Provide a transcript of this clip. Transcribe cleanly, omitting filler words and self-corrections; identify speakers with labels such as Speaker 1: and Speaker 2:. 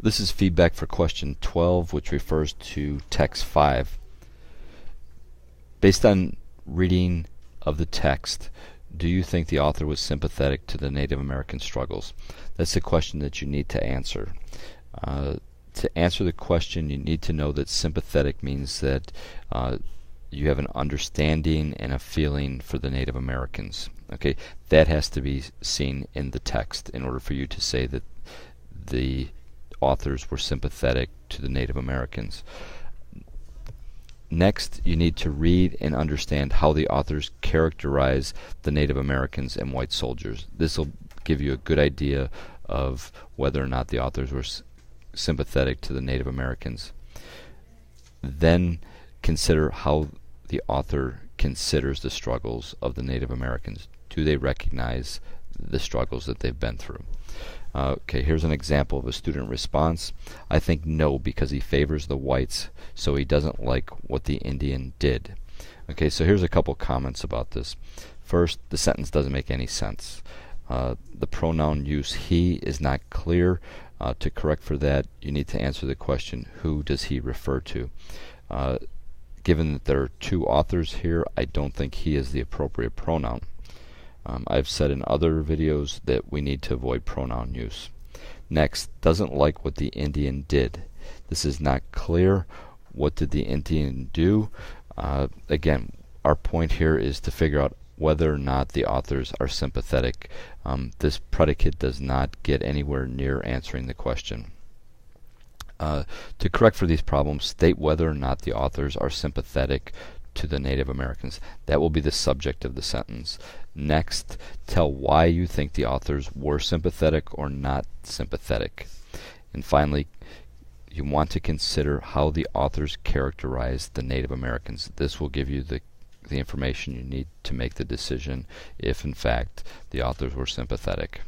Speaker 1: This is feedback for question 12, which refers to text 5. Based on reading of the text, do you think the author was sympathetic to the Native American struggles? That's the question that you need to answer. To answer the question, you need to know that sympathetic means that you have an understanding and a feeling for the Native Americans. Okay, that has to be seen in the text in order for you to say that the authors were sympathetic to the Native Americans. Next, you need to read and understand how the authors characterize the Native Americans and white soldiers. This will give you a good idea of whether or not the authors were sympathetic to the Native Americans. Then consider how the author considers the struggles of the Native Americans. Do they recognize the struggles that they've been through? Okay, here's an example of a student response. I think no, because he favors the whites, so he doesn't like what the Indian did. Okay, so here's a couple comments about this. First, the sentence doesn't make any sense. The pronoun use he is not clear. To correct for that, you need to answer the question, who does he refer to? Given that there are two authors here, I don't think he is the appropriate pronoun. I've said in other videos that we need to avoid pronoun use. Next, doesn't like what the Indian did. This is not clear. What did the Indian do? Again, our point here is to figure out whether or not the authors are sympathetic. This predicate does not get anywhere near answering the question. To correct for these problems, state whether or not the authors are sympathetic to the Native Americans. That will be the subject of the sentence. Next, tell why you think the authors were sympathetic or not sympathetic. And finally, you want to consider how the authors characterized the Native Americans. This will give you the information you need to make the decision if in fact the authors were sympathetic.